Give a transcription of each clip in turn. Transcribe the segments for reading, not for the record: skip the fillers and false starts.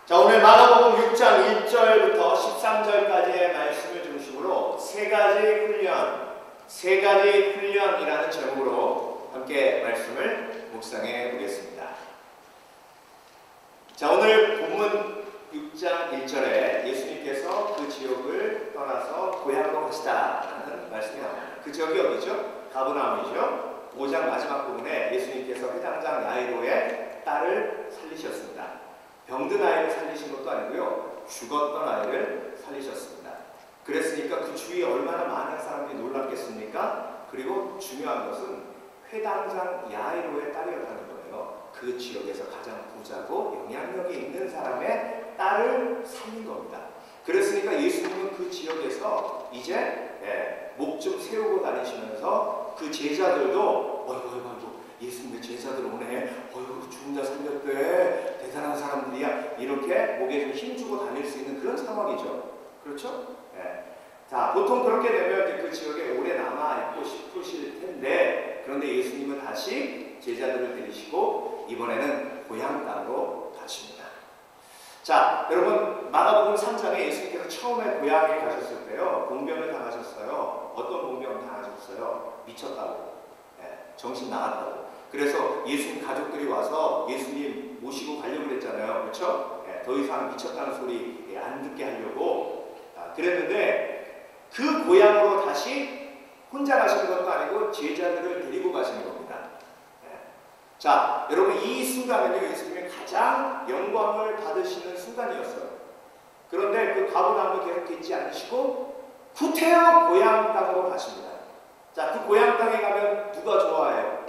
자, 오늘 마가복음 6장 1절부터 13절까지의 말씀을 중심으로 세 가지 훈련이라는 제목으로 함께 말씀을 묵상해 보겠습니다. 자, 오늘 본문 6장 1절에 예수님께서 그 지역을 떠나서 고향으로 가시다라는 말씀이 나옵니다. 그 지역이 어디죠? 가버나움이죠. 5장 마지막 부분에 예수님께서 회당장 야이로의 딸을 살리셨습니다. 병든 아이를 살리신 것도 아니고요, 죽었던 아이를 살리셨습니다. 그랬으니까 그 주위에 얼마나 많은 사람들이 놀랐겠습니까? 그리고 중요한 것은 회당장 야이로의 딸이었다는 거예요. 그 지역에서 가장 부자고 영향력이 있는 사람의 딸을 살린 겁니다. 그랬으니까 예수님은 그 지역에서 이제 목 좀 세우고 다니시면서 그 제자들도 어이구 예수님의 제자들 오네, 어이구 죽은 자 살렸대, 대단한 사람들이야, 이렇게 목에 좀 힘주고 다닐 수 있는 그런 상황이죠. 그렇죠? 자, 보통 그렇게 되면 이제 그 지역에 오래 남아있고 싶으실 텐데, 그런데 예수님은 다시 제자들을 데리시고 이번에는 고향 땅으로 가십니다. 자, 여러분, 마가복음 3장에 예수님께서 처음에 고향에 가셨을 때요, 공병을 당하셨어요. 어떤 공병을 당하셨어요? 미쳤다고, 정신 나갔다고. 그래서 예수님 가족들이 와서 예수님 모시고 가려고 그랬잖아요. 그렇죠? 더 이상 미쳤다는 소리 안 듣게 하려고 그랬는데, 그 고향으로 다시 혼자 가시는 것도 아니고 제자들을 데리고 가시는 겁니다. 자, 여러분, 이 순간은요, 예수님이 가장 영광을 받으시는 순간이었어요. 그런데 그 가버나움을 계속 있지 않으시고 구태여 고향 땅으로 가십니다. 자, 그 고향 땅에 가면 누가 좋아해요?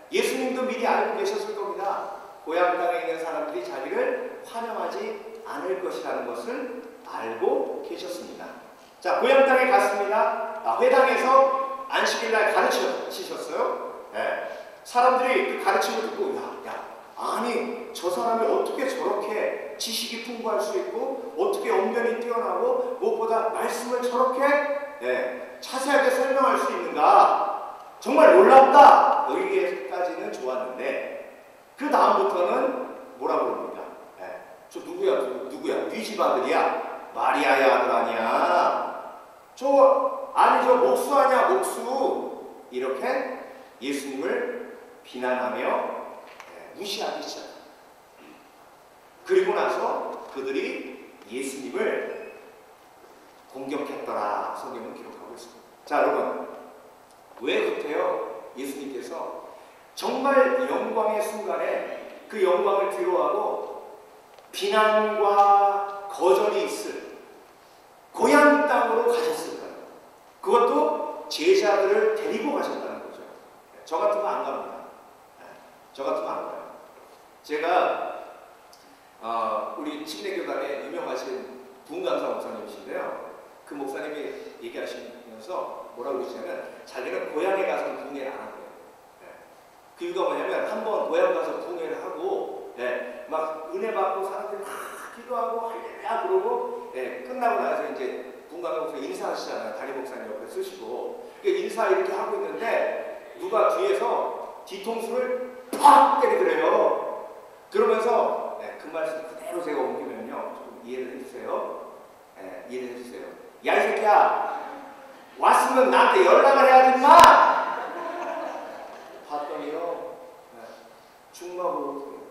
예수님도 미리 알고 계셨을 겁니다. 고향 땅에 있는 사람들이 자기를 환영하지 않을 것이라는 것을 알고 계셨습니다. 자, 고향 땅에 갔습니다. 회당에서 안식일날 가르치셨어요. 사람들이 그 가르침을 듣고 아니 저 사람이 어떻게 저렇게 지식이 풍부할 수 있고 어떻게 언변이 뛰어나고 무엇보다 말씀을 저렇게 자세하게 설명할 수 있는가, 정말 놀랍다, 여기까지는 좋았는데 그 다음부터는 뭐라고 그럽니까? 저 누구야? 네 집 아들이야? 마리아의 아들 아니야? 저 목수 아니야, 목수? 이렇게 예수님을 비난하며 무시하기 시작합니다. 그리고 나서 그들이 예수님을 공격했더라, 성경은 기록하고 있습니다. 자, 여러분, 왜 그때요 예수님께서 정말 영광의 순간에 그 영광을 뒤로하고 비난과 거절이 있을 고향 땅으로 가셨을까요? 그것도 제자들을 데리고 가셨다는 거죠. 저 같으면 안 갑니다. 저 같으면 안 가요. 제가 우리 침례교단에 유명하신 부흥감사 목사님이신데요, 그 목사님이 얘기하시면서 뭐라고 그러시냐면 자기는 고향에 가서 부흥회를 안 한대요. 그 이유가 뭐냐면 한번 고향 가서 부흥회를 하고 막 은혜 받고 사람들이 막 기도하고 할렐루야 그러고 끝나고 나서 이제 부흥감사 목사님 인사하시잖아요. 담임 목사님 옆에 쓰시고 인사 이렇게 하고 있는데 누가 뒤에서 뒤통수를 팍 때리더래요. 그러면서 그 말씀 그대로 제가 옮기면요, 좀 이해를 해주세요. 이해를 해주세요. 야, 이 새끼야, 왔으면 나한테 연락을 해야지 마! 봤더니요, 중마고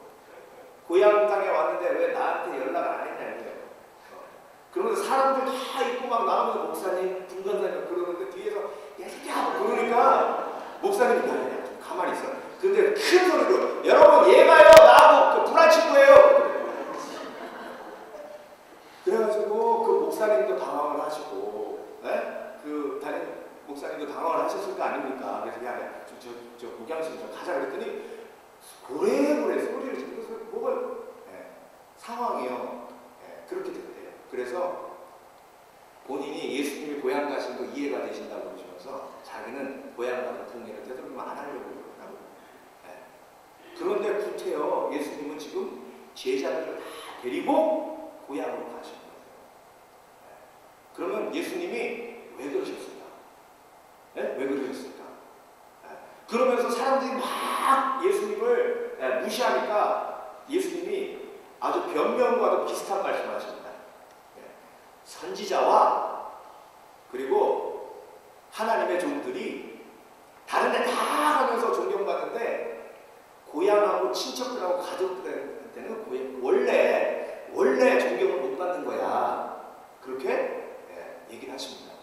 고향 땅에 왔는데 왜 나한테 연락을 안 했냐 이거예요. 그러면서 사람들 다 있고 막 나오면서 목사님, 분간사님 그러는데 뒤에서 야, 이 새끼야! 그러니까 목사님이 야, 좀 가만히 있어. 근데 큰 소리로 여러분 얘가요 나하고 불알 친구예요. 그래가지고 그 목사님도 당황을 하시고, 그 담임 목사님도 당황을 하셨을 거 아닙니까? 그래서 야, 저 목양실 좀 가자 그랬더니 고래고래 소리를 지르면서 뭐가 상황이요. 그렇게 됐대요. 그래서 본인이 예수님이 고향 가신 거 이해가 되신다고 그러시면서 자기는 고향 가서 부흥회를 되도록이면 안 하려고 그러더라고요. 그런데 구태여 예수님은 지금 제자들을 다 데리고 고향으로 가신 거예요. 그러면 예수님이 왜 그러셨을까? 왜 그러셨을까? 그러면서 사람들이 막 예수님을 무시하니까 예수님이 아주 변명과도 비슷한 말씀을 하십니다. 선지자와 그리고 하나님의 종들이 다른 데 다 가면서 존경받는데 고향하고 친척들하고 가족들한테는 원래 존경을 못 받는 거야. 그렇게 얘기를 하십니다.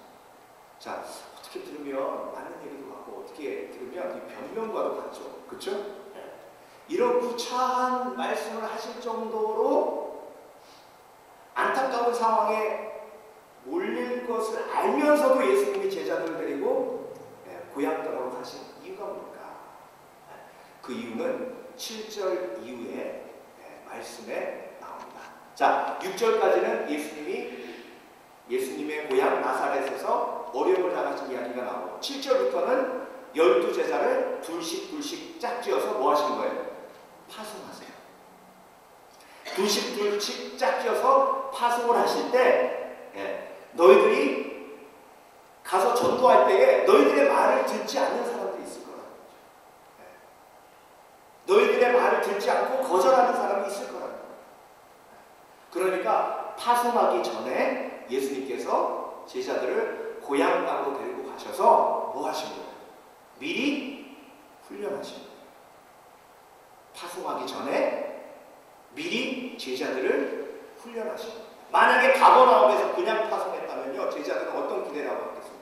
자, 어떻게 들으면 맞는 얘기도 같고 어떻게 들으면 이 변명과도 같죠. 그렇죠? 이런 구차한 말씀을 하실 정도로 안타까운 상황에 몰릴 것을 알면서도 예수님이 제자들을 데리고 고향 땅으로 가신 이유가 뭘까? 그 이유는 7절 이후에 말씀에 나옵니다. 자, 6절까지는 예수님의 고향 나사렛에서 어려움을 당하신 이야기가 나오고 7절부터는 12제자를 둘씩 짝지어서 뭐 하신 거예요? 파송하세요. 둘씩 짝지어서 파송을 하실 때 너희들이 가서 전도할 때에 너희들의 말을 듣지 않는 사람들이 있을 거라는 거죠. 너희들의 말을 듣지 않고 거절하는 사람이 있을 거라는 거예요. 그러니까 파송하기 전에 예수님께서 제자들을 고향 땅으로 데리고 가셔서 뭐 하신 거예요? 미리 훈련하신 거예요. 파송하기 전에 미리 제자들을 훈련하신 거예요. 만약에 가버나움에서 그냥 파송했다면요, 제자들은 어떤 기대를 하고 있겠습니까?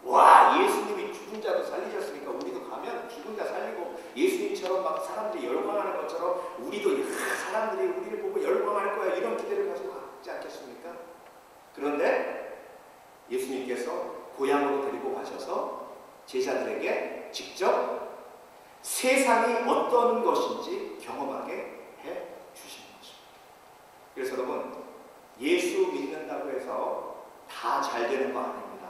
와, 예수님이 죽은 자도 살리셨으니까 우리도 가면 죽은 자 살리고 예수님처럼 막 사람들이 열광하는 것처럼 우리도 사람들이 우리를 보고 열광할 거야, 이런 기대를 가지고 가지 않겠습니까? 그런데 예수님께서 고향으로 데리고 가셔서 제자들에게 직접 세상이 어떤 것인지 경험하게 해 주신 거죠. 그래서 여러분, 예수 믿는다고 해서 다 잘 되는 거 아닙니다.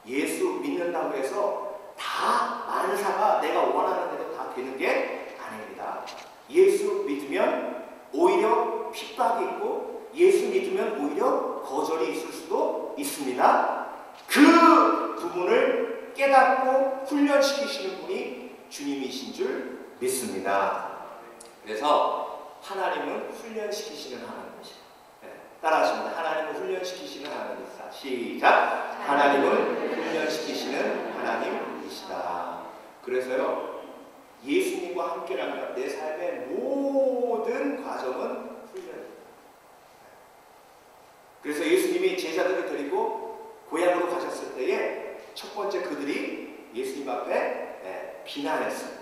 예수 믿는다고 해서 다 만사가 내가 원하는 대로 다 되는 게 아닙니다. 예수 믿으면 오히려 핍박이 있고 예수 믿으면 오히려 거절이 있을 수도 있습니다. 그 부분을 깨닫고 훈련시키시는 분이 주님이신 줄 믿습니다. 그래서 하나님은 훈련시키시는 하나님이시다. 따라하십니다. 하나님은 훈련시키시는 하나님이시다. 시작! 하나님은 훈련시키시는 하나님이시다. 그래서요, 예수님과 함께라면 내 삶의 모든 과정은 훈련입니다. 그래서 예수님이 제자들을 데리고 고향으로 가셨을 때에 첫 번째 그들이 예수님 앞에 비난했습니다.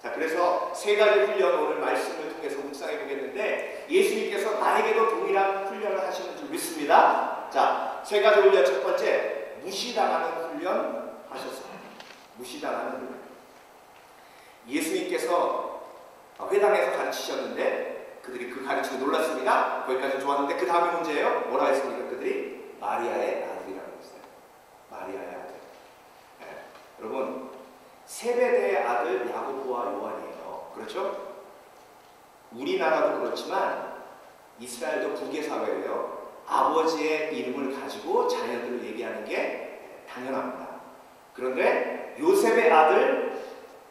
자, 그래서 세 가지 훈련 오늘 말씀을 통해서 묵상해 보겠는데 예수님께서 나에게도 동일한 훈련을 하시는 줄 믿습니다. 자, 세 가지 훈련. 첫 번째, 무시당하는 훈련 하셨습니다. 무시당하는 훈련. 예수님께서 회당에서 가르치셨는데 그들이 그 가르침에 놀랐습니다. 거기까지 좋았는데 그 다음에 문제예요. 뭐라 했습니까? 그들이 마리아의 아들이라고 했어요. 마리아의 아들. 여러분, 세베대의 아들 야고보와 요한이에요. 그렇죠? 우리나라도 그렇지만 이스라엘도 북의 사회예요. 아버지의 이름을 가지고 자녀들을 얘기하는 게 당연합니다. 그런데 요셉의 아들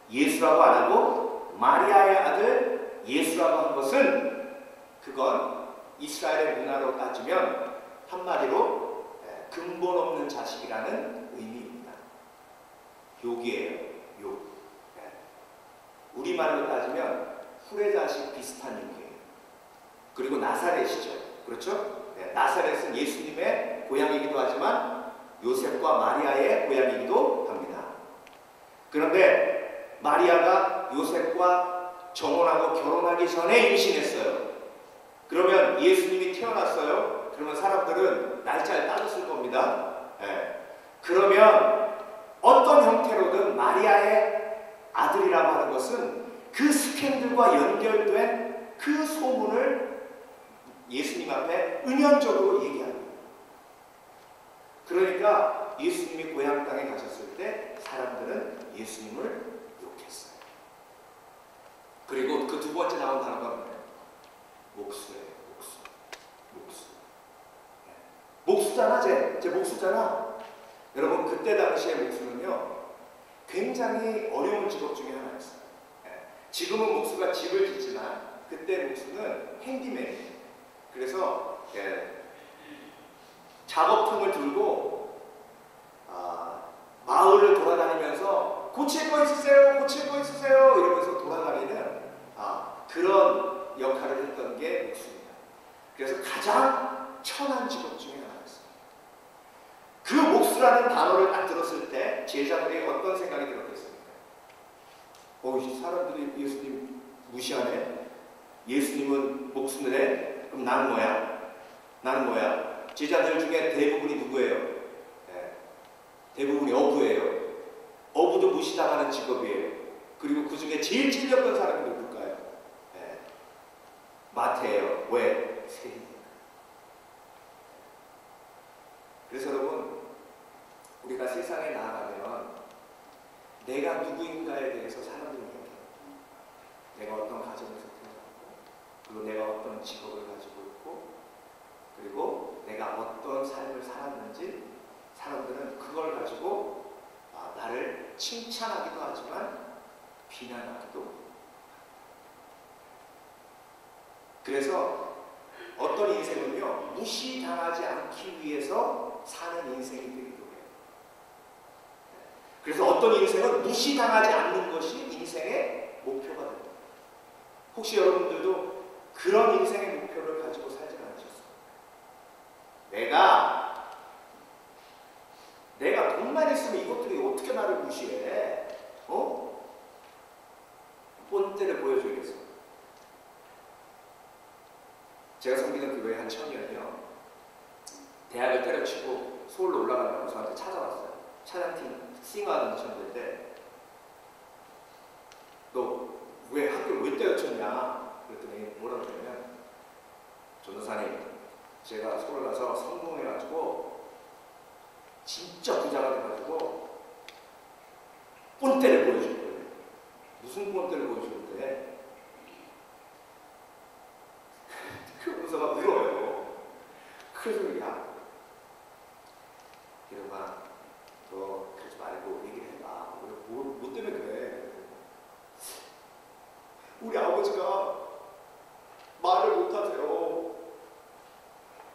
예수라고 안 하고 마리아의 아들 예수라고 한 것은 그건 이스라엘의 문화로 따지면 한마디로 근본 없는 자식이라는 의미입니다. 욕이에요. 욕. 우리말로 따지면 후레자식 비슷한 욕이에요. 그리고 나사렛이죠. 그렇죠? 나사렛은 예수님의 고향이기도 하지만 요셉과 마리아의 고향이기도 합니다. 그런데 마리아가 요셉과 정혼하고 결혼하기 전에 임신했어요. 그러면 예수님이 태어났어요. 그러면 사람들은 날짜를 따졌을 겁니다. 그러면 어떤 형태로든 마리아의 아들이라고 하는 것은 그 스캔들과 연결된 그 소문을 예수님 앞에 은연적으로 얘기합니다. 그러니까 예수님이 고향 땅에 가셨을 때 사람들은 예수님을 욕했어요. 그리고 그 두 번째 나온 단어가 뭐예요? 목수예요. 목수. 목수잖아, 쟤 목수잖아. 여러분, 그때 당시의 목수는요, 굉장히 어려운 직업 중에 하나였어요. 지금은 목수가 집을 짓지만 그때 목수는 핸디맨이에요. 그래서 작업통을 들고 마을을 돌아다니면서 고칠 거 있으세요? 고칠 거 있으세요? 이러면서 돌아다니는 그런 역할을 했던 게 목수입니다. 그래서 가장 천한 직업 중에 하나였어요. 그 목수라는 단어를 딱 들었을 때 제자들이 어떤 생각이 들었겠습니까? 사람들이 예수님 무시하네. 예수님은 목수네. 그럼 나는 뭐야? 나는 뭐야? 제자들 중에 대부분이 누구예요? 대부분이 어부예요. 어부도 무시당하는 직업이에요. 그리고 그 중에 제일 찔렸던 사람이 누굴까요? 마태예요. 왜? 세리니까. 그래서 여러분, 우리가 세상에 나아가면 내가 누구인가에 대해서 사람들이 얘기해요. 내가 어떤 가정에서 태어났고, 그리고 내가 어떤 직업을 가지고 있고, 그리고 내가 어떤 삶을 살았는지 사람들은 그걸 가지고 나를 칭찬하기도 하지만 비난하기도 합니다. 그래서 어떤 인생은요, 무시당하지 않기 위해서 사는 인생이 되기도 해요. 그래서 어떤 인생은 무시당하지 않는 것이 인생의 목표가 됩니다. 혹시 여러분들도 그런 인생의 목표를 가지고 살지 않으셨어요? 내가 돈만 있으면 이것들이 어떻게 나를 무시해? 본때를 보여줘야겠어. 제가 섬기는 교회 한 청년이요, 대학을 때려치고 서울로 올라가려고 저한테 찾아왔어요. 찬양팀 싱어하는 청년인데, 너 왜 학교를 왜 때려쳤냐? 그랬더니 뭐라고 그러냐면, 전도사님, 제가 서울 가서 성공해가지고 진짜 부자가 돼가지고 본때를 보여줄 거예요. 무슨 본때를 보여주는데? 그러면서 막 울어요. 그래서 기름아, 너 그러지 말고 얘기를 해봐. 뭐 때문에 그래? 우리 아버지가 말을 못하세요.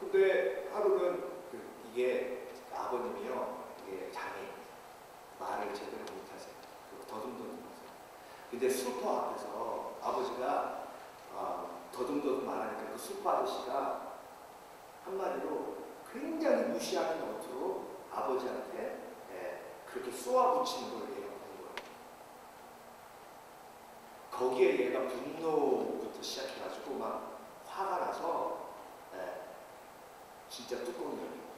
근데 하루는 이게 아버님이요, 이게 장애인, 말을 제대로 못하세요. 더듬더듬하세요. 근데 슈퍼 앞에서 아버지가 더듬더듬 말하니까 그 슈퍼 아저씨가 한마디로 굉장히 무시하는 어투로 아버지한테 그렇게 쏘아붙이는 걸 얘가 본 거예요. 거기에 얘가 분노부터 시작해가지고 막 화가 나서 진짜 뚜껑을 열고,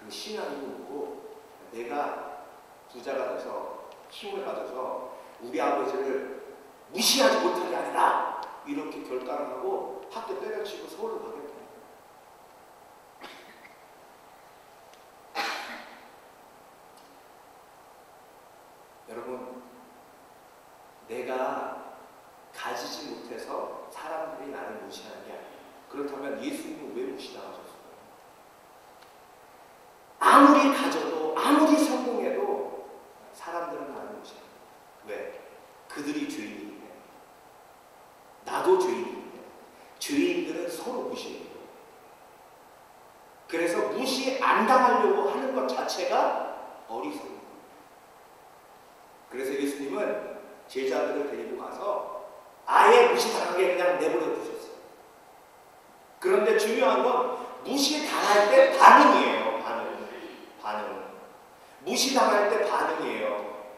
그 신앙이 오고 내가 부자가 돼서 힘을 가져서 우리 아버지를 무시하지 못하게 아니라 이렇게 결단을 하고 학교 때려치고 서울로 가겠다. 여러분, 내가 가지지 못해서 사람들이 나를 무시하는 게 아니에요. 그렇다면 예수님은 왜 무시당하셨어요? 아무리 가져도 아무리 성공해도 사람들은 나를 무시해요. 왜? 그들이 죄인이기 때문에. 나도 죄인이기 때문에. 죄인들은 서로 무시해요. 그래서 무시 안 당하려고 하는 것 자체가 어리석은 거예요. 그래서 예수님은 제자들을 데리고 가서 아예 무시당하게 그냥 내버려 두셨어요. 그런데 중요한 건 무시당할 때 반응이에요. 반응. 무시당할 때 반응이에요.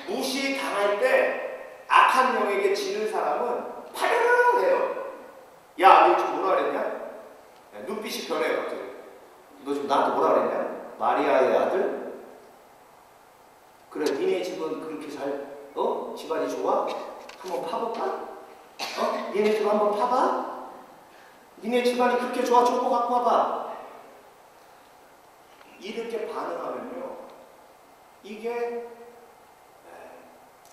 무시당할 때 악한 영에게 지는 사람은 파르르 해요. 야, 너 지금 뭐라 그랬냐? 눈빛이 변해요. 갑자기. 너 지금 나한테 뭐라 그랬냐? 마리아의 아들? 그래, 니네 집은 그렇게 집안이 좋아? 한번 파볼까? 니네 집 한번 파봐? 니네 집안이 그렇게 좋아? 좋고 갖고 와봐. 이렇게 반응하면요, 이게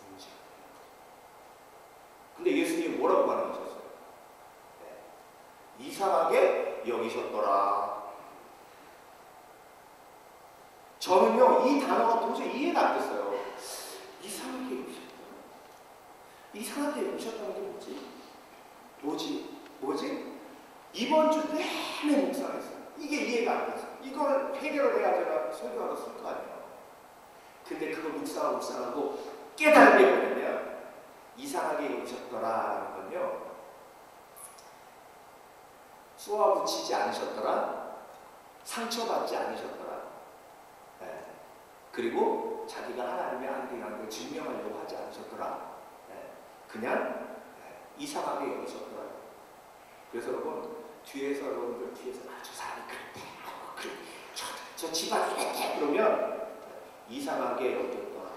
문제예요. 근데 예수님이 뭐라고 반응하셨어요? 이상하게 여기셨더라. 저는요, 이 단어가 도저히 이해가 안 됐어요. 이상하게 여기셨더라. 이상하게 오셨다는 게 뭐지? 이번 주 내내 묵상했어요. 이게 이해가 안 돼서 이걸 해결을 해야 되나 설교하러 쓸 거 아니에요. 근데 그걸 묵상하고 깨달은 게 뭐냐면 이상하게 오셨더라라는 건요, 쏘아붙이지 않으셨더라, 상처받지 않으셨더라, 네. 그리고 자기가 하나님의 아들이라는 걸 증명하려고 하지 않으셨더라, 네. 그냥 이상하게 여기셨더라. 그래서 여러분, 여러분들 뒤에서 저 사람이 그래, 저 집안이 이랬대 그러면 이상하게 여겼더라,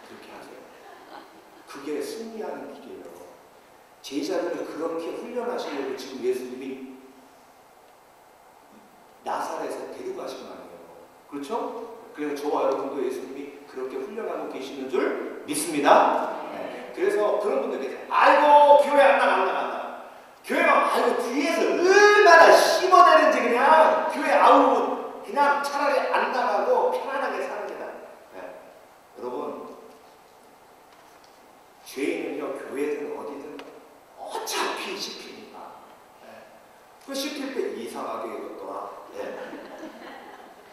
그렇게 하세요. 그게 승리하는 길이에요. 제자들을 그렇게 훈련하시려고 지금 예수님이 나사렛에 데리고 가신 거 아니에요. 그렇죠? 그래서 저와 여러분도 예수님이 그렇게 훈련하고 계시는 줄 믿습니다. 네. 그래서 그런 분들 계세요. 아이고 교회 안 나가. 교회가 아이고 뒤에서 얼마나 씹어내는지 그냥 교회 아우 그냥 차라리 안 나가고 편안하게 사는 게 나아요. 네. 여러분, 죄인은요 교회든 어디든 어차피 씹히니까. 네. 그 씹힐 때 이상하게 이것더라. 네.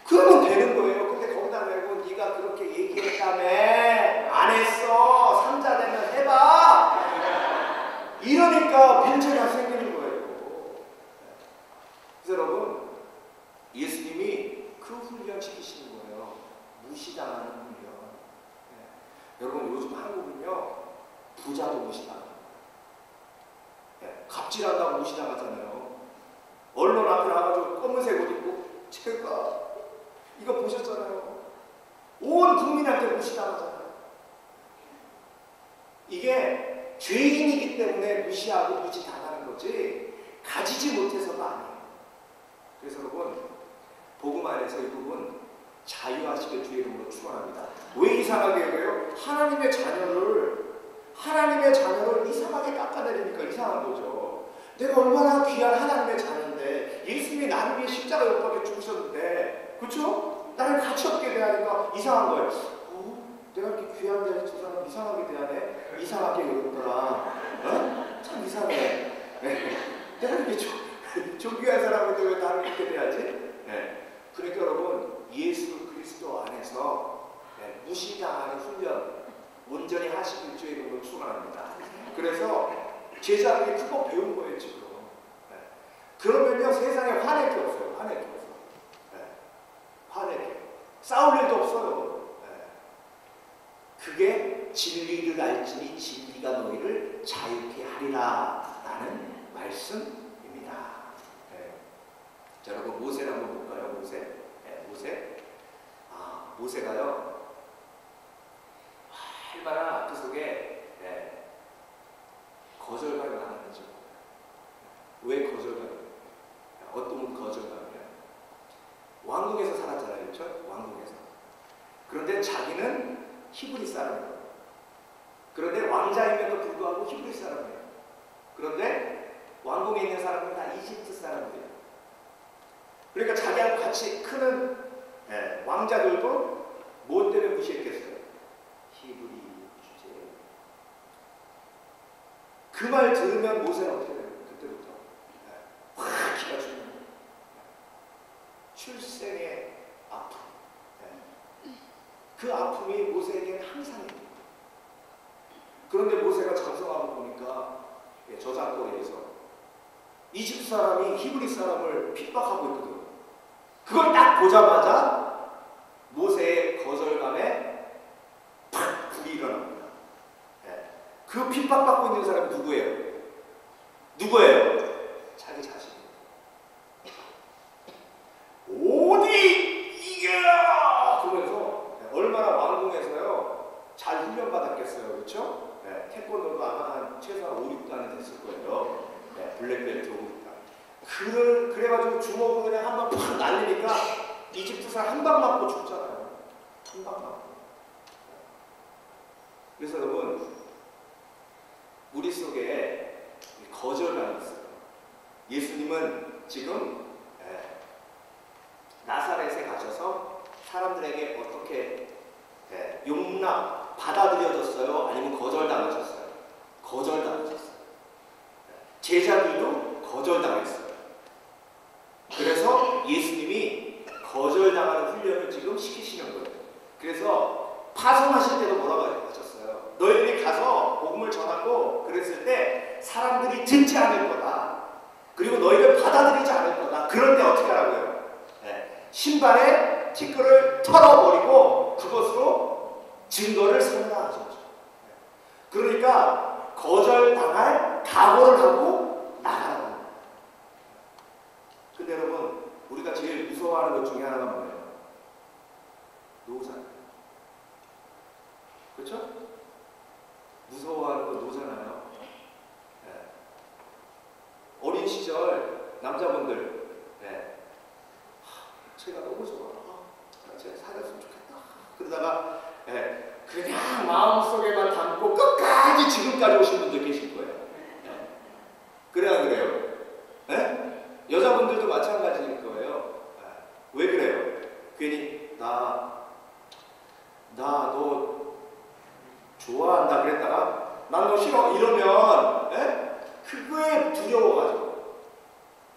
그러면 되는 거예요. 근데 거기다 말고 네가 그렇게 얘기했다며, 안 했어, 삼자 되면 해봐, 이러니까 문제가 생기는 거예요. 그래서 여러분, 예수님이 그 훈련 시키시는 거예요. 무시당하는 훈련. 네. 여러분, 요즘 한국은요 부자도 무시당합니다. 네. 갑질한다고 무시당하잖아요. 언론 앞에 나가지고 검은색 옷 입고 제가 이거 보셨잖아요. 온 국민한테 무시당하잖아요. 이게 죄인이기 때문에 무시하고 무시당하는 거지 가지지 못해서가 아니에요. 그래서 여러분, 복음 안에서 이 부분 자유하시길 주의 이름으로 축원합니다. 왜 이상하게 여겨요? 하나님의 자녀를 이상하게 깎아내리니까 이상한 거죠. 내가 얼마나 귀한 하나님의 자녀인데, 예수님이 나를 위해 십자가 못 박혀 죽으셨는데, 그렇죠? 나를 가치없게 대하니까 이상한 거예요. 내가 이렇게 귀한데 저 사람 이상하게 대하네? 이상하게 여겼더라. 어? 참 이상해. 네. 내가 이렇게 존귀한 사람인데 왜 나를 이렇게 대하지? 네. 그러니까 여러분, 예수 그리스도 안에서 무시당하는 훈련 온전히 하시길 주의 이름으로 축원합니다. 그래서 제자들이 그거 배운 거예요 지금. 네. 그러면요 세상에 화낼 게 없어요. 화낼 게. 싸울 일도 없어요. 네. 그게 진리를 알지니 진리가 너희를 자유케 하리라 라는 말씀입니다. 네. 자, 여러분 모세를 한번 볼까요? 모세. 네, 모세가요 얼마나 그 속에 거절감이 많았는지. 왜 거절감이? 어떤 분 거절감이에요? 왕궁에서 살았잖아요, 그렇죠? 왕궁에서. 그런데 자기는 히브리 사람이에요. 그런데 왕자임에도 불구하고 히브리 사람이에요. 그런데 왕궁에 있는 사람은 다 이집트 사람들이에요. 그러니까 자기하고 같이 크는 왕자들도 뭐 때문에 무시했겠어요? 히브리 주제. 그 말 들으면 모세는 어떻게 돼요? 그때부터 확 기가 죽는 거예요. 출생의 아픔. 그 아픔이 모세에게는 항상 있는 거예요. 그런데 모세가 장성하고 보니까 저작거리에서 이집트 사람이 히브리 사람을 핍박하고 있거든요. 그걸 딱 보자마자 모세의 거절감에 팍 불이 일어납니다. 그 핍박받고 있는 사람이 누구예요? 자기 자신이에요. 어디 이게 그러면서 얼마나 왕궁에서요 잘 훈련받았겠어요. 그렇죠? 태권도도 아마 한 최소한 5, 6단은 됐을 거예요. 블랙벨트 5, 6단. 그래가지고 주먹으로 그냥 한 방 팍 날리니까 이집트 사람 한 방 맞고 죽잖아요. 한 방 맞고. 그래서 여러분, 우리 속에 거절감이 있어요. 예수님은 지금 나사렛에 가셔서 사람들에게 어떻게 받아들여졌어요? 아니면 거절당하셨어요? 거절당하셨어요. 제자들도 거절당했어요. 그래서 예수님이 거절당하는 훈련을 지금 시키시는 거예요. 그래서 파송하실 때도 뭐라고 하셨어요? 너희들이 가서 복음을 전하고 그랬을 때 사람들이 듣지 않을 거다. 그리고 너희를 받아들이지 않을 거다. 그럴 때 어떻게 하라고요? 네. 신발에 티끌을 털어버리고 그것으로 증거를 선언하셨죠. 그러니까 거절당할 각오를 하고 나가라는 거예요. 근데 여러분, 우리가 제일 무서워하는 것 중에 하나가 뭐예요? 노잖아요. 그렇죠? 무서워하는 거 노잖아요. 네. 어린 시절 남자분들, 네. 제가 너무 좋아. 제가 살았으면 좋겠다. 그러다가 네. 그냥 마음속에만 담고 끝까지 지금까지 오신 분들 계실 거예요. 네. 그래야 그래요. 네? 여자분들도 마찬가지일 거예요. 네. 왜 그래요? 괜히 너 좋아한다 그랬다가 난 너 싫어 이러면 네? 그거에 두려워가지고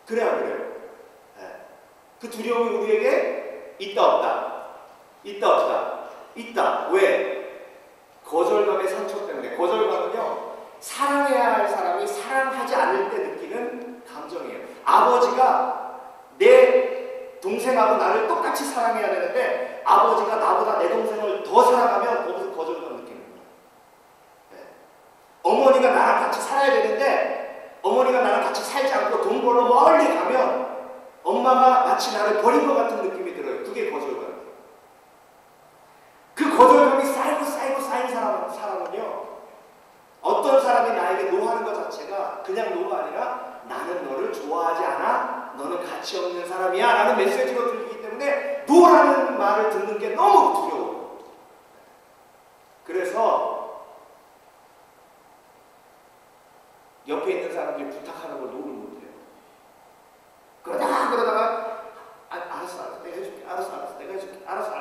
그래야 그래요. 네. 그 두려움이 우리에게 있다 없다. 있다 없다. 있다. 왜? 거절감의 상처 때문에. 거절감은요, 사랑해야 할 사람이 사랑하지 않을 때 느끼는 감정이에요. 아버지가 내 동생하고 나를 똑같이 사랑해야 되는데 아버지가 나보다 내 동생을 더 사랑하면 거기서 거절감 느끼는 거예요. 네. 어머니가 나랑 같이 살아야 되는데 어머니가 나랑 같이 살지 않고 돈 벌어 멀리 가면 엄마가 마치 나를 버린 것 같은 느낌이 들어요. 그게 거절감이에요. 그 거절감이 쌓이고 쌓인 사람은요, 어떤 사람이 나에게 노하는 것 자체가 그냥 노가 아니라 나는 너를 좋아하지 않아? 너는 가치 없는 사람이야? 라는 메시지로 들리기 때문에 노라는 말을 듣는 게 너무 두려워요. 그래서 옆에 있는 사람들이 부탁하는 걸 노를 못해요. 그러다가 알았어 내가 해줄게. 알았어 내가 해줄게. 알았어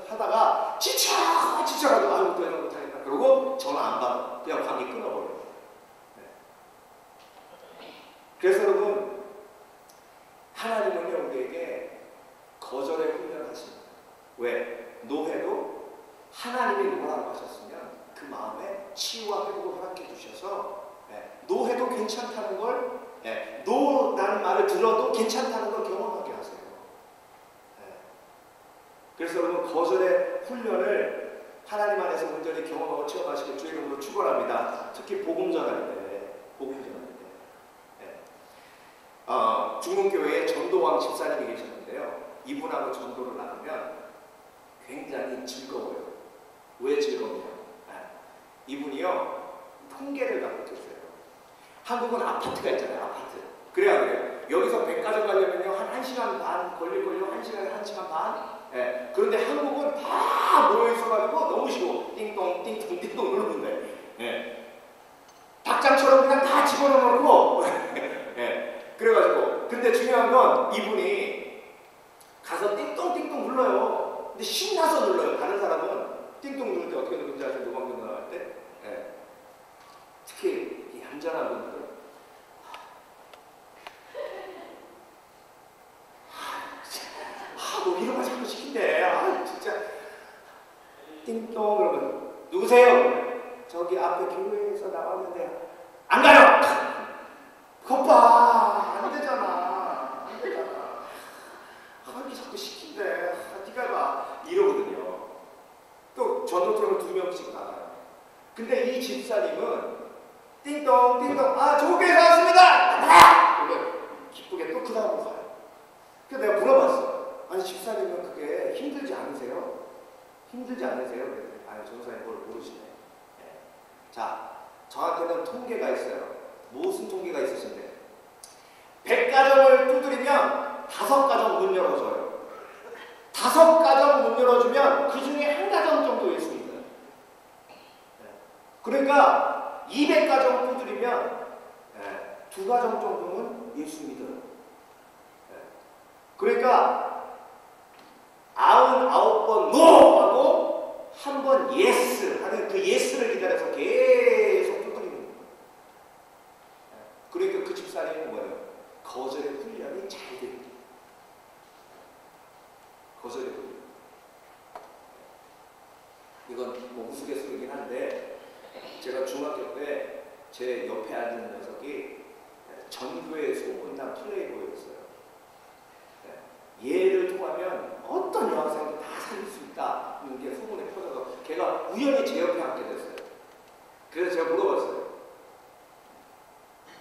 하다가 지쳐가지고 아유 더 이상 못하겠다. 그러고 전화 안 받아. 그냥 관계 끊어버려요. 네. 그래서 여러분, 하나님은요 우리에게 거절의 훈련을 하십니다. 왜? 노해도 하나님이 노라고 하셨으면 그 마음에 치유와 회복을 허락해 주셔서 노해도 괜찮다는 걸, 노라는 말을 들어도 괜찮다는 걸 경험하게 하세요. 그래서 여러분, 거절의 훈련을 하나님 안에서 온전히 경험하고 체험하시길 주의 이름으로 축원합니다. 특히 복음 전할 때. 중문교회에 전도왕 집사님이 계셨는데요. 이분하고 전도를 나누면 굉장히 즐거워요. 왜 즐거워요? 이분이요, 통계를 갖고 계세요. 한국은 아파트가 있잖아요. 아파트. 그래요. 여기서 백화점 가려면요 한 1시간 반 걸릴걸요. 1시간 반. 그런데 한국은 다 모여있어가지고 너무 쉬워. 띵동 누르는데 닭장처럼 그냥 다 집어넣어놓고 그래가지고, 근데 중요한 건 이분이 가서 띵동 눌러요. 근데 신나서 눌러요. 다른 사람은 띵동 누를 때 어떻게 누르는지 아세요? 노방전 나갈 때? 특히 이 얌전한 분들, 뭐 이런 거 자꾸 시킨대. 진짜 띵동 그러면 누구세요? 저기 앞에 교회에서 나왔는데 안 가요. 거봐, 안 되잖아. 이렇게 자꾸 시킨대. 네가 봐. 이러거든요. 또 전도팀은 2명씩 나가요. 근데 이 집사님은 띵동 좋은 교회 나왔습니다. 그러면 기쁘게 또 그 다음으로 가요. 그래서 내가 물어봤어. 아니 집사님은 그게 힘들지 않으세요? 아니 전도사님 그걸 모르시네. 자, 저한테는 통계가 있어요. 무슨 통계가 있으신데 100가정을 두드리면 5가정 문 열어줘요. 5가정 문 열어주면 그 중에 1가정 정도 예수입니다. 그러니까 200가정 두드리면 2가정 정도는 예수 믿어요. 그러니까 99번 노! 하고 한 번 예스 하는 그 예스를 기다려서 계속 두드리는 거예요. 그러니까 그 집사님은 뭐예요? 거절의 훈련이 잘 됩니다. 거절의 훈련. 이건 뭐 우스갯소리긴 한데, 제가 중학교 때 제 옆에 앉은 녀석이 전교의 소문난 플레이보이였어요. 얘를 통하면 어떤 여학생도 다 살릴 수 있다. 이게 소문에 퍼져서 걔가 우연히 제 옆에 앉게 됐어요. 그래서 제가 물어봤어요.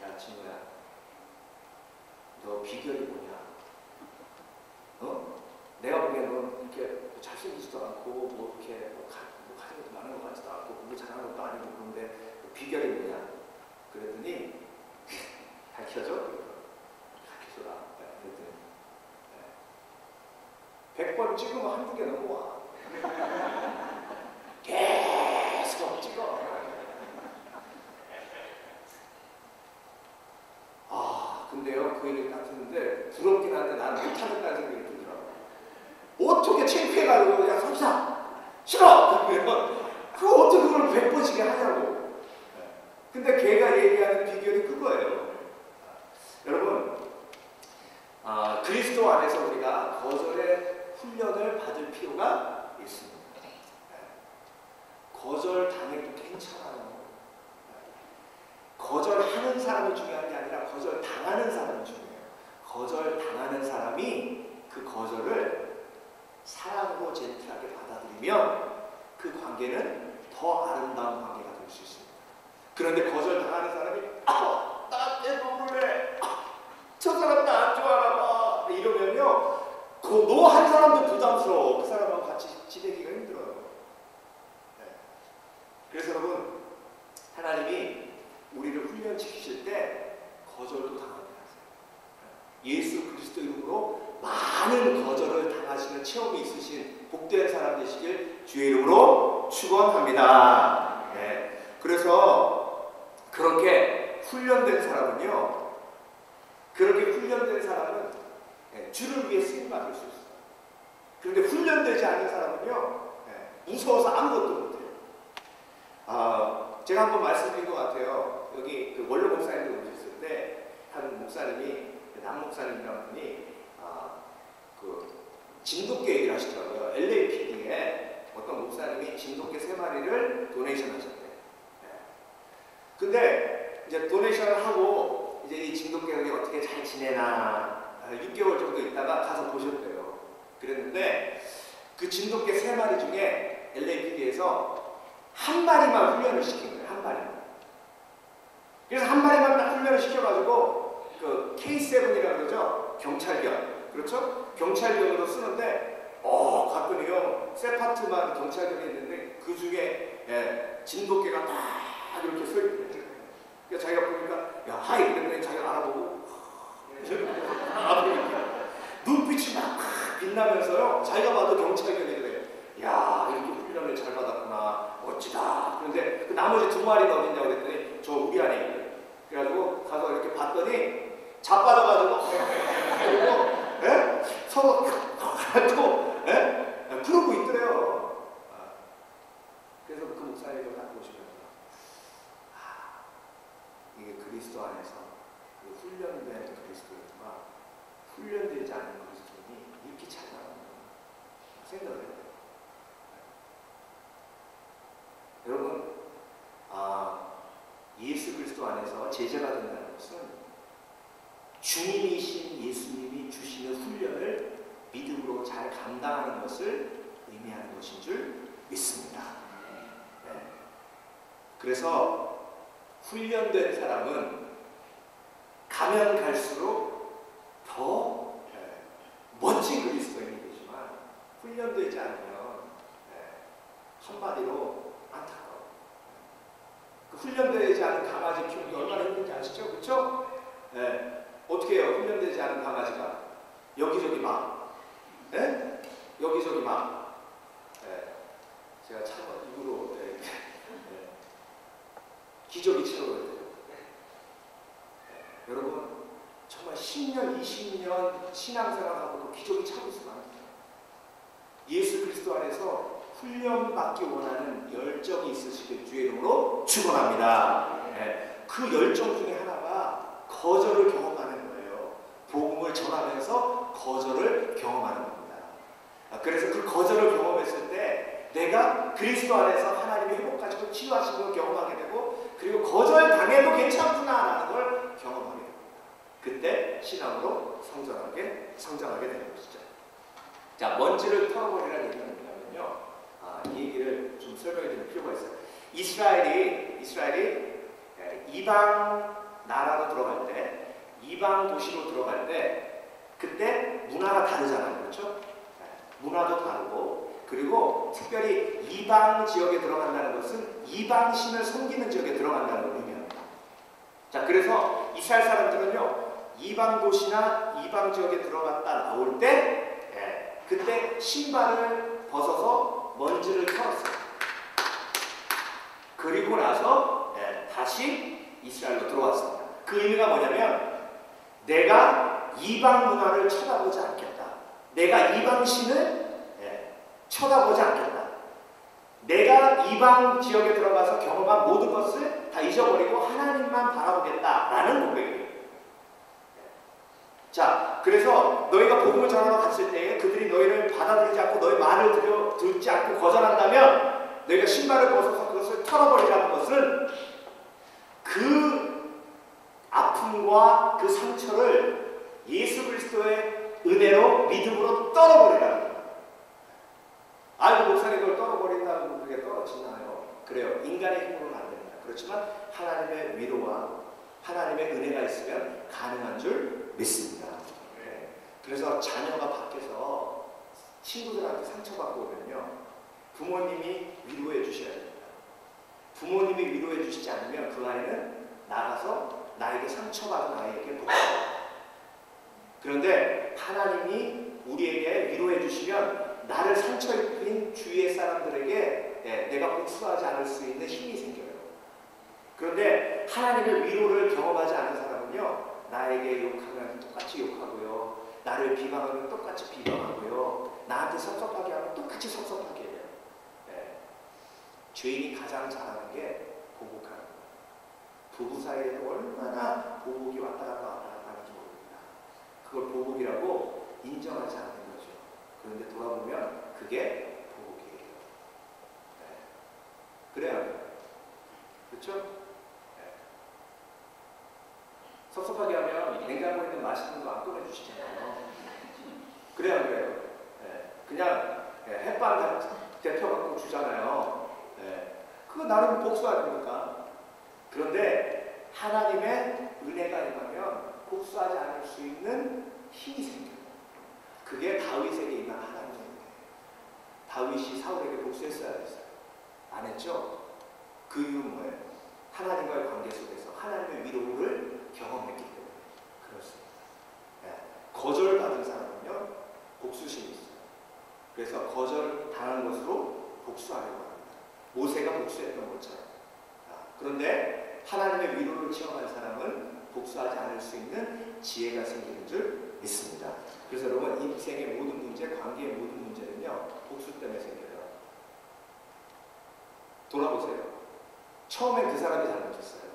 야, 진우야, 너 비결이 뭐냐? 어? 내가 보기엔 넌 이렇게 잘생기지도 않고 뭐 이렇게 가진 것도 많은 것 같지도 않고 공부 잘하는 것도 아니고 그런데 비결이 뭐냐? 그랬더니 가르쳐줘? 가르쳐줘라. 그랬더니 100번 찍으면 한두 개 넘어와. 계속 찍어. 아, 근데요, 그 얘기를 딱 듣는데 부럽긴 한데 나는 못하겠다는 생각이 들더라고요. 어떻게 창피해가지고 야 삼사 싫어! 그러면 그거 어떻게 그걸 100번씩 하냐고. 근데 걔가 얘기하는 비결이 그거예요. 여러분, 그리스도 안에서 우리가 거절의 훈련을 받을 필요가 있습니다. 거절 당해도 괜찮아요. 거절하는 사람이 중요한 게 아니라 거절 당하는 사람이 중요해요. 거절 당하는 사람이 그 거절을 사랑으로 젠틀하게 받아들이면 그 관계는 더 아름다운 관계가 될 수 있습니다. 그런데 거절 당하는 사람이 나한테 눈물래, 저 사람 나 안 좋아하나 봐 이러면요, 너 한 사람도 부담스러워. 그 사람하고 같이 지내기가 힘들어요. 네. 그래서 여러분, 하나님이 우리를 훈련시키실 때 거절도 당하게 하세요. 예수 그리스도 이름으로 많은 거절을 당하시는 체험이 있으신 복된 사람 되시길 주의 이름으로 축원합니다. 네. 그래서 그렇게 훈련된 사람은요, 그렇게 훈련된 사람은 주를 위해 쓰임받을 수 있어요. 그런데 훈련되지 않은 사람은요, 무서워서 아무것도 못해요. 제가 한번 말씀드린 것 같아요. 여기 그 원로 목사님들 오셨을 때 한 목사님이, 남 목사님이라는 분이 그 진돗개 얘기를 하시더라고요. LAPD에 어떤 목사님이 진돗개 3마리를 도네이션 하셨대요. 근데 이제 도네이션을 하고 이제 이 진돗개가 어떻게 잘 지내나 6개월 정도 있다가 가서 보셨대요. 그랬는데 그 진돗개 3마리 중에 LAPD에서 한 마리만 훈련을 시킨 거예요. 한 마리만. 그래서 한 마리만 딱 훈련을 시켜가지고 그 K7이라고 그러죠. 경찰견. 그렇죠? 경찰견으로 쓰는데 갔더니요, 세파트만 경찰견이 있는데 그 중에 진돗개가 딱 이렇게 서 있거든요. 그러니까 자기가 보니까 야 하이 그랬더니 자기가 알아보고 눈빛이 막 빛나면서요, 자기가 봐도 경찰견이 그래요. 야 이렇게 훈련을 잘 받았구나, 멋지다. 그런데 그 나머지 2마리는 어딨냐고 그랬더니 저 우리 안에 있어요. 그래가지고 가서 이렇게 봤더니 자빠져가지고 그리고 서로 또 그러고 있더래요. 그래서 그 목사님을 딱 보시면서 이게 그리스도 안에서 훈련된 그리스도인과 훈련되지 않은 그리스도인이 이렇게 차이나는구나 생각을 해요. 여러분, 예수 그리스도 안에서 제자가 된다는 것은 주님이신 예수님이 주시는 훈련을 믿음으로 잘 감당하는 것을 의미하는 것인 줄 믿습니다. 네. 그래서 훈련된 사람은 가면 갈수록 더 멋진 그리스도인이 되지만 훈련되지 않으면 한마디로 안타까워. 그 훈련되지 않은 강아지 키우기 얼마나 힘든지 아시죠? 그렇죠? 네. 어떻게 해요? 훈련되지 않은 강아지가 여기저기 막, 여기저기 막. 제가 참 입으로 기저귀 채워야 돼요. 여러분, 정말 10년, 20년 신앙생활하고도 기저귀 차고 있으면 안 돼요. 예수 그리스도 안에서 훈련받기 원하는 열정이 있으시길 주의 이름으로 축원합니다. 예, 그 열정 중에 하나가 거절을 경험하는 거예요. 복음을 전하면서 거절을 경험하는 겁니다. 그래서 그 거절을 경험했을 때 내가 그리스도 안에서 하나님의 회복하시고 치유하신 걸 경험하게 되고, 그리고 거절당해도 괜찮구나라는 걸 경험하게 됩니다. 그때 신앙으로 성장하게 되는 것이죠. 자, 먼지를 털어버리라는 얘기는 뭐냐면요, 이 얘기를 좀 설명해 드릴 필요가 있어요. 이스라엘이 이방 나라로 들어갈 때, 이방 도시로 들어갈 때, 그때 문화가 다르잖아요. 그렇죠? 문화도 다르고, 그리고 특별히 이방 지역에 들어간다는 것은 이방 신을 섬기는 지역에 들어간다는 걸 의미합니다. 자, 그래서 이스라엘 사람들은요, 이방 도시나 이방 지역에 들어갔다 나올 때, 그때 신발을 벗어서 먼지를 털었어요. 그리고 나서 다시 이스라엘로 들어왔습니다. 그 의미가 뭐냐면, 내가 이방 문화를 쳐다보지 않겠다. 내가 이방 신을 쳐다보지 않겠다. 내가 이방 지역에 들어가서 경험한 모든 것을 다 잊어버리고 하나님만 바라보겠다라는 고백이에요. 자, 그래서 너희가 복음을 전하러 갔을 때 그들이 너희를 받아들이지 않고 너희 말을 듣지 않고 거절한다면 너희가 신발을 벗어서 그것을 털어버리라는 것은 그 아픔과 그 상처를 예수 그리스도의 은혜로 믿음으로 떨어버리라는 거예요. 아이고, 목사님 그걸 떨어버린다고 그게 떨어지나요? 그래요. 인간의 힘으로는 안 됩니다. 그렇지만 하나님의 위로와 하나님의 은혜가 있으면 가능한 줄 믿습니다. 그래서 자녀가 밖에서 친구들한테 상처받고 오면요, 부모님이 위로해 주셔야 됩니다. 부모님이 위로해 주시지 않으면 그 아이는 나가서 나에게 상처받은 아이에게 복수합니다. 그런데 하나님이 우리에게 위로해 주시면 나를 상처 입힌 주위의 사람들에게 내가 복수하지 않을 수 있는 힘이 생겨요. 그런데 하나님의 위로를 경험하지 않은 사람은요, 나에게 욕하면 똑같이 욕하고요, 나를 비방하면 똑같이 비방하고요, 나한테 섭섭하게 하면 똑같이 섭섭하게 해요. 죄인이 가장 잘하는 게 보복하는 거예요. 부부 사이에도 얼마나 보복이 왔다 갔다 하는지 모릅니다. 그걸 보복이라고 인정하지 않는 거죠. 그런데 돌아보면 그게 보복이에요. 그래요. 그렇죠? 섭섭하게 하면 냉장고에 있는 맛있는 거 안 꺼내주시잖아요. 그래요, 안 그래요? 그냥 햇반 데펴갖고 주잖아요. 그거 나름 복수 아닙니까? 그런데 하나님의 은혜가 임하면 복수하지 않을 수 있는 힘이 생겨요. 그게 다윗에게 임한 하나님의 은혜예요. 다윗이 사울에게 복수했어야 됐어요. 안 했죠? 그 이유는 뭐예요? 하나님과의 관계 속에서 하나님의 위로를 경험했기 때문에 그렇습니다. 거절받은 사람은요, 복수심이 있어요. 그래서 거절당한 것으로 복수하려고 합니다. 모세가 복수했던 것처럼. 그런데 하나님의 위로를 체험한 사람은 복수하지 않을 수 있는 지혜가 생기는 줄 믿습니다. 그래서 여러분, 인생의 모든 문제, 관계의 모든 문제는요, 복수 때문에 생겨요. 돌아보세요. 처음엔 그 사람이 잘못했어요.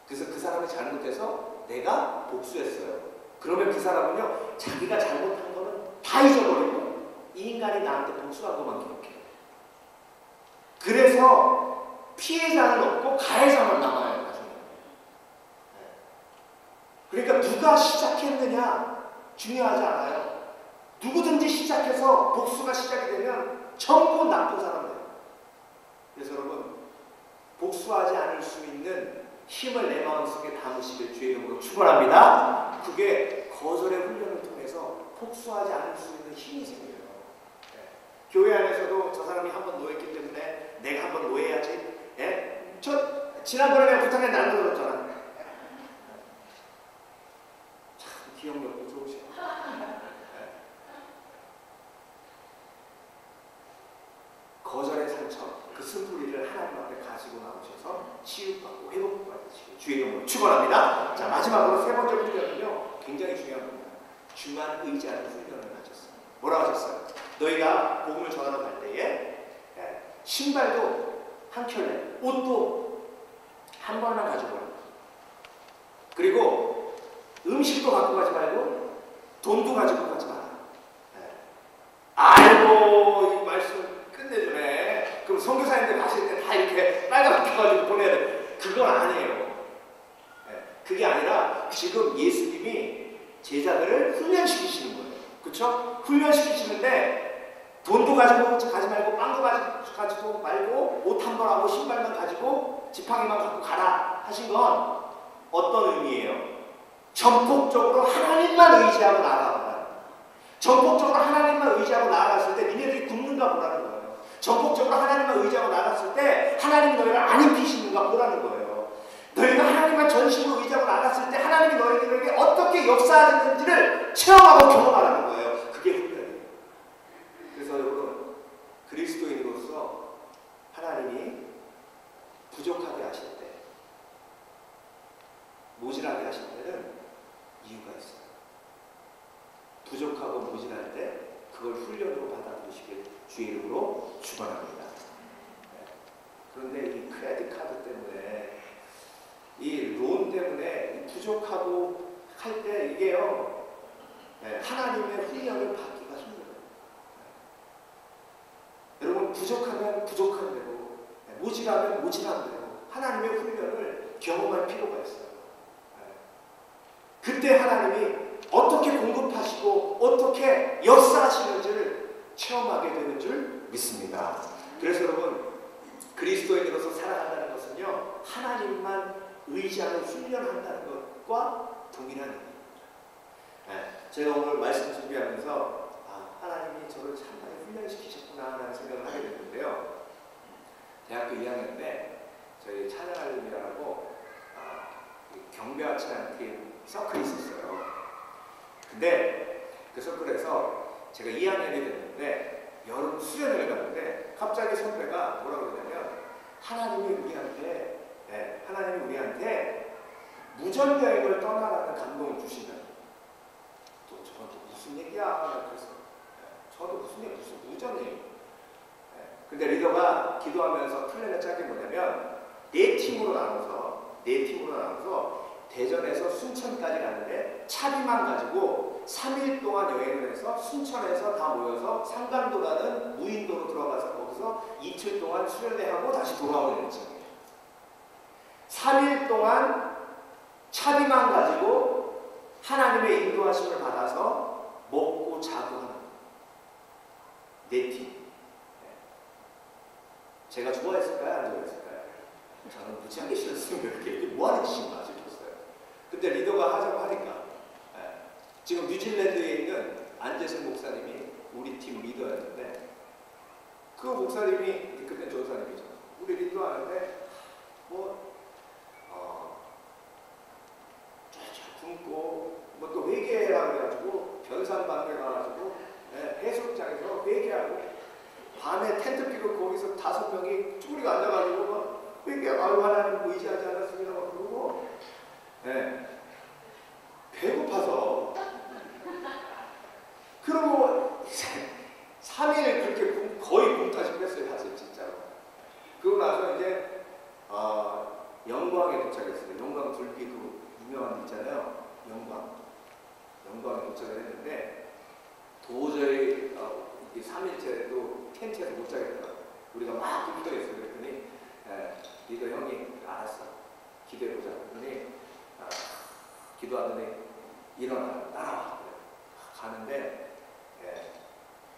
그래서 그 사람이 잘못해서 내가 복수했어요. 그러면 그 사람은요, 자기가 잘못한 거는 다 잊어버리고 이 인간이 나한테 복수한 것만 기억해요. 그래서 피해자는 없고 가해자만 남아요, 나중에. 그러니까 누가 시작했느냐 중요하지 않아요. 누구든지 시작해서 복수가 시작이 되면 전부 나쁜 사람이에요. 그래서 여러분, 복수하지 않을 수 있는 힘을 내 마음속에 담으시길 주의 이름으로 축원합니다. 그게 거절의 훈련을 통해서 복수하지 않을 수 있는 힘이 생겨요. 교회 안에서도 저 사람이 한번 노했기 때문에 내가 한번 노해야지. 저 지난번에 내가 부탁했는데 안 들어줬잖아. 참 기억력도 좋으시고. 거절의 상처, 그 쓴뿌리를 하나님 앞에 가지고 나오셔서 치유받고 회복받으시고 주의 이름으로 축원합니다. 자, 마지막으로 세 번째 훈련은요, 굉장히 중요한 겁니다. 주만 의지하는 훈련을 하셨어요. 뭐라고 하셨어요? 너희가 복음을 전하러 갈 때에 신발도 한 켤레, 옷도 한 번만 가져오라. 그리고 음식도 갖고 가지 말고 돈도 가지고 가지 마라. 아이고, 이 말씀 끝내주네. 그럼 선교사님들 가실 때 다 이렇게 빨갛게 가지고 보내야 돼. 그건 아니에요. 그게 아니라 지금 예수님이 제자들을 훈련시키시는 거예요. 그렇죠? 훈련시키시는데 돈도 가지 말고 빵도 가지고 말고 옷 한 벌하고 신발만 가지고 지팡이만 갖고 가라 하신 건 어떤 의미예요? 전폭적으로 하나님만 의지하고 나아가라. 전폭적으로 하나님만 의지하고 나아갔을 때 니네들이 굶는가 보라는 거예요. 전폭적으로 하나님만 의지하고 나아갔을 때 하나님이 너희를 안 입히시는가 보라는 거예요. 너희가 하나님만 전심으로 의지하고 나갔을 때 하나님이 너희들에게 어떻게 역사하시는지를 체험하고 경험하라는 거예요. 그게 훈련이에요. 그래서 여러분, 그리스도인으로서 하나님이 부족하게 하실 때, 모질하게 하실 때는 이유가 있어요. 부족하고 모질할 때 그걸 훈련으로 받아들이시길 주의 이름으로 축원합니다. 그런데 이 크레딧 카드 때문에, 이 론 때문에 부족하고 할 때 이게요, 하나님의 훈련을 받기가 힘들어요. 여러분, 부족하면 부족한 대로, 모질하면 모질한 대로 하나님의 훈련을 경험할 필요가 있어요. 그때 하나님이 어떻게 공급하시고 어떻게 역사하시는지를 체험하게 되는 줄 믿습니다. 그래서 여러분, 그리스도인으로서 살아간다는 것은요, 하나님만 의지하는 훈련한다는 것과 동일한 의미입니다. 제가 오늘 말씀 준비하면서 하나님이 저를 참 많이 훈련시키셨구나 하는 생각을 하게 됐는데요. 대학교 2학년 때 저희 찬양알림이라고 경배와 찬양팀 서클이 있었어요. 근데 그 서클에서 제가 2학년이 됐는데 여름 수련회를 갔는데 갑자기 선배가 뭐라고 그러냐면 하나님이 우리한테 무전여행을 떠나라는 감동을 주시면, 또 저한테 무슨 얘기야? 그래서 저도 무슨 무전여행. 근데 리더가 기도하면서 플랜을 짠 게 뭐냐면 네 팀으로 나눠서 대전에서 순천까지 가는데 차비만 가지고 3일 동안 여행을 해서 순천에서 다 모여서 상간도라는 무인도로 들어가서 거기서 이틀 동안 수련회하고 다시 돌아오는 일정이에요. 3일 동안 차비만 가지고 하나님의 인도하심을 받아서 먹고 자고 하는 네 팀. 제가 좋아했을까요? 안 좋아했을까요? 저는 무지하게 싫었으면 이렇게 뭐하는 짓인가 싶었어요. 근데 리더가 하자고 하니까, 지금 뉴질랜드에 있는 안재승 목사님이 우리 팀 리더였는데, 그 목사님이 그때 전사님이죠. 우리 리더 하는데 쫙쫙 굶고 또 회개하라 그래가지고 변산반대 가가지고 해수욕장에서 회개하고, 밤에 텐트 피고 거기서 5명이 쭈그리고 앉아가지고 막 회개하고 하나님 의지하지 않았습니다 막 그러고, 배고파서 그러고 3일 그렇게 거의 굶다시피 했어요. 사실 진짜로. 그러고 나서 이제 영광에 도착했어요. 영광 둘기 그 유명한 데 있잖아요. 영광에 도착을 했는데 도저히 3일째도 텐트에서 못 자겠더라고요. 우리가 막 기도했어요. 그랬더니 리더 형이 알았어, 기도해보자. 그랬더니 기도하더니 일어나, 따라와. 가는데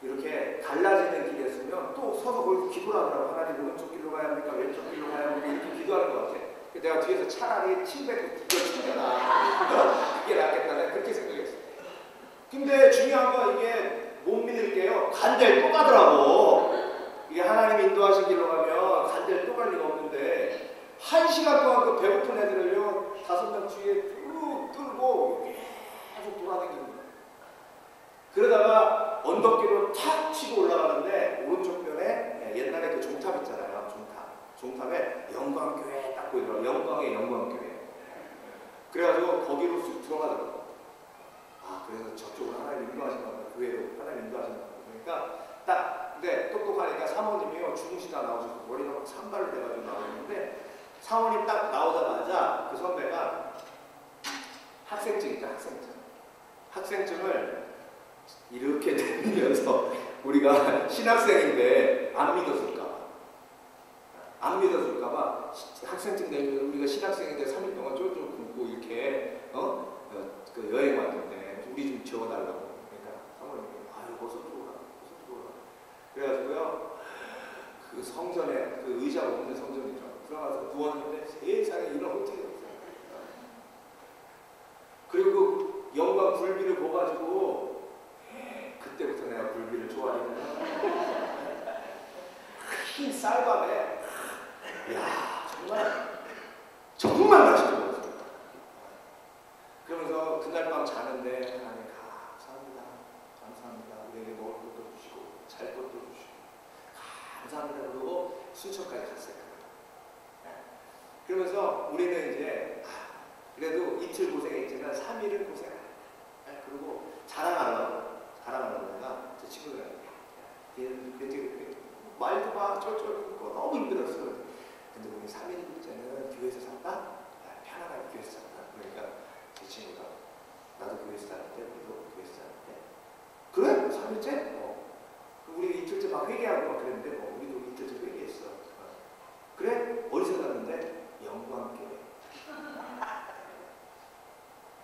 이렇게 갈라지는 길에 서면 또 서서 거기서 기도를 하더라고. 하나님 오른쪽 길로 가야 합니까? 왼쪽 길로 가야 합니까? 이렇게 기도하는 것 같아. 내가 뒤에서 차라리 침뱉고 이거 튕겨라. 그게 낫겠다. 내가 그렇게 생각했어. 근데 중요한 건 이게 못 믿을게요. 간대를 또 가더라고. 이게 하나님 인도하신 길로 가면 간대를 또 갈 리가 없는데 1시간 동안 그 배고픈 애들을요 5명 뒤에 쭉 끌고 계속 돌아다니는 거예요. 그러다가 언덕길로 탁 치고 올라가는데 오른쪽 면에 옛날에 그 종탑 있잖아요. 종탑에 영광교회 딱 보이더라고요. 영광의 영광교회. 그래가지고 거기로 쑥 들어가더라고요. 그래서 저쪽으로 하나님 인도하신다. 교회로 하나님 인도하신다. 그러니까 딱 근데 똑똑하니까 사모님이요 주무시다 나오셔서 머리가 산발로 돼가지고 나오는데 사모님 딱 나오자마자 그 선배가 학생증이죠, 학생증. 학생증을 이렇게 내밀면서 우리가 신학생인데 안 믿어줄까봐. 안 믿어줄까봐 학생증 내밀면 우리가 신학생인데 3일 동안 쫄쫄 굶고 이렇게 그 여행 왔는데 우리 좀 지워달라고. 그러니까 사모님이 아유 어서 들어오라, 어서 들어오라. 그래가지고요 그 성전에 그 의자가 없는 성전이죠. 들어가서 누웠는데 세상에 이런 호텔이 없어요. 그리고 영광 굴비를 보가지고 그때부터 내가 굴비를 좋아했는데 흰 쌀밥에 야 정말 맛있게 먹었어요. 그러면서 그날 밤 자는데 하나님 감사합니다. 감사합니다. 우리에게 먹을 것도 주시고 잘 것도 주시고 감사합니다. 그러고 순천까지 갔어요. 그러면서 우리는 이제 그래도 이틀 고생했지만 3일은 고생 안 해. 그리고 자랑하려고 내가 제 친구들한테 말도 막 쫄쫄 굶고 너무 힘들었어. 근데 우리 3일째는 교회에서 살까? 편안하게 교회에서 살까? 그러니까 제 친구가 나도 교회에서 사는데 우리도 교회에서 사는데 그래? 3일째? 우리 이틀째 막 회개하고 막 그랬는데 우리도 이틀째 회개했어. 그래? 어디서 갔는데? 영광교회.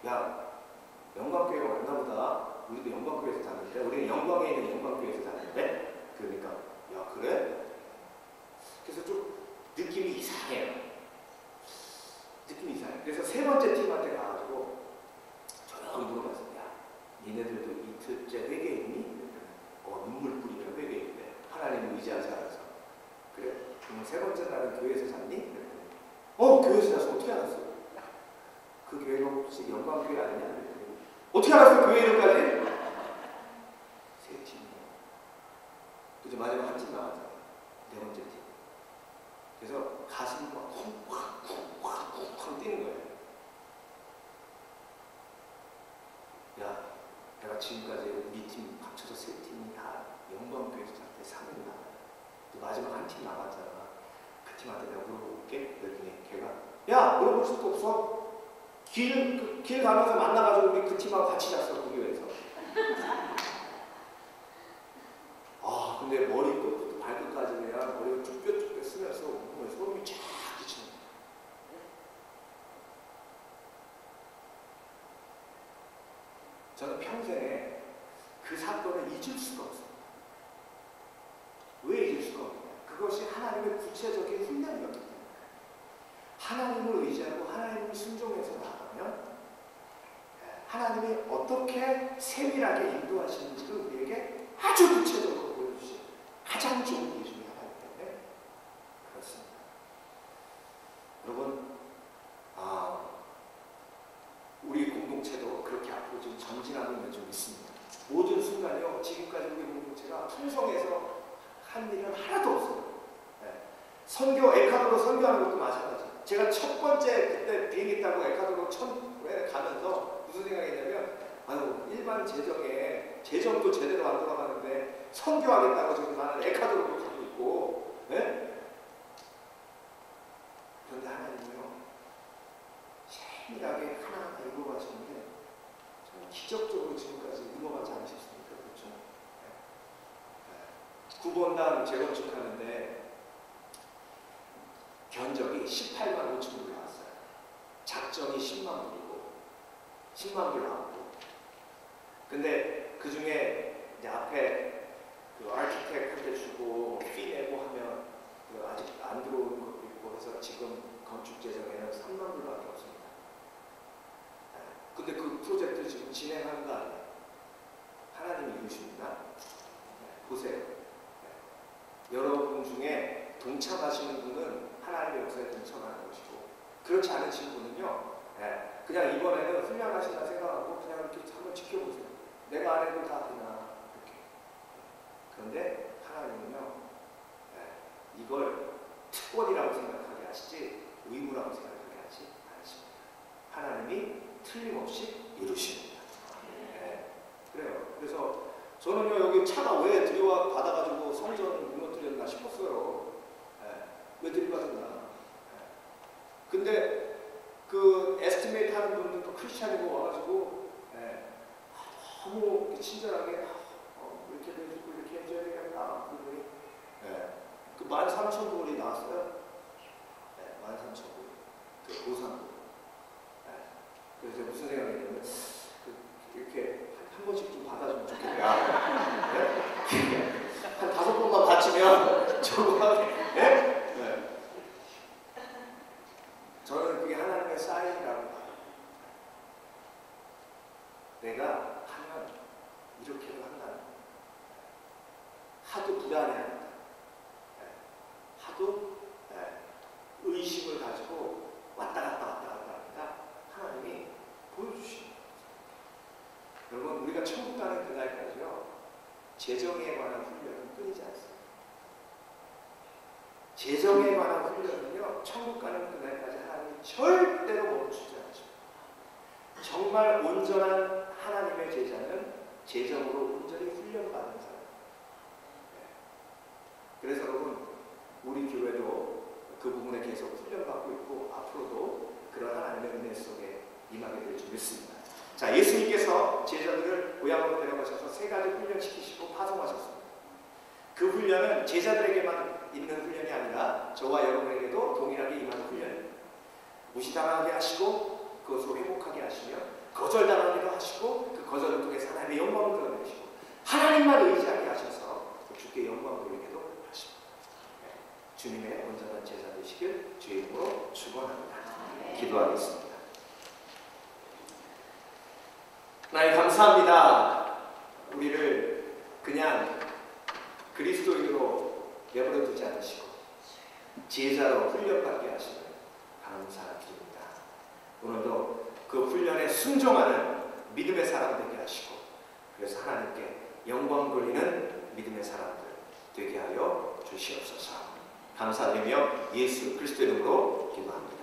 야, 영광교회가 맞나 보다. 우리도 영광교회에서 자는데 우리는 영광에 있는 영광교회에서 자는데 그러니까 야 그래? 그래서 좀 느낌이 이상해요. 느낌이 이상해. 그래서 세 번째 팀한테 가가지고 조용히 물어봤어요. 야, 니네들도 이틀째 회개했니? 눈물 뿌리며 회개했대. 하나님을 의지하지 않아서. 그래? 그럼 세 번째 날은 교회에서 잤니? 교회에서 자서 어떻게 알았어? 그 교회가 혹시 영광교회 아니냐? 어떻게 알았어? 교회 이름까지? 세 팀이요. 그죠? 마지막 한 팀 나왔잖아. 네 번째 팀. 그래서 가슴이 막 쿵쾅 뛰는 거예요. 야, 내가 지금까지 우리 팀 합쳐서 세 팀이 다 영광교회에서 잤대 3일 나와요. 마지막 한 팀 남았잖아. 그 팀한테 내가 물어볼게. 그랬더니 걔가 야 물어볼 수도 없어. 길 가면서 만나가지고 우리 그 팀하고 같이 잤어. 그 교회에서. 근데 머리끝부터 발끝까지 그냥 머리가 쭈뼛쭈뼛 쓰면서 소름이 쫙 끼치는 거야. 저는 평생에 그 사건을 잊을 수가 없어요. 왜 잊을 수가 없냐? 그것이 하나님의 구체적인 훈련이었기 때문에. 하나님을 의지하고 하나님을 순종해서 나가면 하나님이 어떻게 세밀하게 인도하시는지를 우리에게 아주 구체적으로 보여주신 가장 좋은 예 중에 하나이기 때문에 그렇습니다. 여러분, 우리 공동체도 그렇게 앞으로 좀 전진하고 있는 좀 있습니다. 모든 순간이요, 지금까지 우리 공동체가 풍성해서 한 일은 하나도 없어요. 선교, 에콰도르 선교하는 것도 마찬가지. 제가 첫 번째 그때 비행기 타고 에콰도르 처음에 가면서 무슨 생각했냐면 일반 재정도 제대로 안 돌아가는데 선교하겠다고 지금 나는 에콰도르로 가고 있고 그런데 하나님은요 세밀하게 하나하나 이루어가시는데 정말 기적적으로 지금까지 이루어가지 않으셨습니까? 그렇죠? 9번당 재건축하는데 견적이 18만 5천 불 나왔어요. 작정이 10만 불이고 10만 불 나왔고 근데 그 중에 이제 앞에 그 아키텍트한테 주고 피 내고 하면 그 아직 안 들어오는 것도 있고 해서 지금 건축 재정에는 3만 불밖에 없습니다. 근데 그 프로젝트 지금 진행하는 거 아니에요? 하나님이 이루십니다. 보세요. 여러분 중에 동참하시는 분은 하나님의 역사에 동참하는 것이고 그렇지 않으신 분은요 그냥 이번에는 훌륭하시다 생각하고 그냥 이렇게 한번 지켜보세요. 내가 안 해도 다 되나 이렇게. 그런데 하나님은요 이걸 특권이라고 생각하게 하시지 의무라고 생각하게 하지 않으십니다. 하나님이 틀림없이 이루십니다. 그래요. 그래서 저는요 여기 차가 왜 들여와 받아가지고 성전 무너뜨렸나 싶었어요. 예. 왜 들여받았나. 예. 근데 그 에스티메이트 하는 분들도 크리스찬이고 와가지고 예. 너무 친절하게 이렇게 해주고 이렇게 해줘야 되겠다. 그분이 예. 그 13,000불이 나왔어요. 예. 13,000불. 그 보상금. 예. 그래서 제가 무슨 생각이냐면 이렇게 한 번씩 좀 받아주면 좋겠다. 네? 한 5번만 받치면 저거 예? 네. 저는 그게 하나님의 사인이라고 봐요. 내가 하면 이렇게도 한다는 거예요. 하도 불안해한다. 네. 하도 네. 의심을 가지고 왔다 갔다 하니까 하나님이 보여주시는 거예요. 여러분 우리가 천국 가는 그날까지요 재정에 관한 훈련은 끊이지 않습니다. 재정에 관한 훈련은요 천국 가는 그날까지 하나님이 절대로 멈추지 않죠. 정말 온전한 하나님의 제자는 재정으로 온전히 훈련받는 사람. 그래서 여러분 우리 교회도 그 부분에 계속 훈련받고 있고 앞으로도 그런 하나님의 은혜 속에 임하게 될 줄 믿습니다. 자, 예수님께서 제자들을 고향으로 데려가셔서 3가지 훈련시키시고 파송하셨습니다. 그 훈련은 제자들에게만 있는 훈련이 아니라 저와 여러분에게도 동일하게 임하는 훈련입니다. 무시당하게 하시고 그것으로 회복하게 하시며 거절당하기도 하시고 그 거절을 통해서 하나님의 영광을 드러내시고 하나님만 의지하게 하셔서 주께 영광을 돌리게도 하십니다. 네. 주님의 온전한 제자 되시길 주의 이름으로 축원합니다. 기도하겠습니다. 하나님 감사합니다. 우리를 그냥 그리스도인으로 내버려 두지 않으시고 제자로 훈련받게 하시는 감사드립니다. 오늘도 그 훈련에 순종하는 믿음의 사람 되게 하시고 그래서 하나님께 영광 돌리는 믿음의 사람들 되게 하여 주시옵소서. 감사드리며 예수 그리스도 이름으로 기도합니다.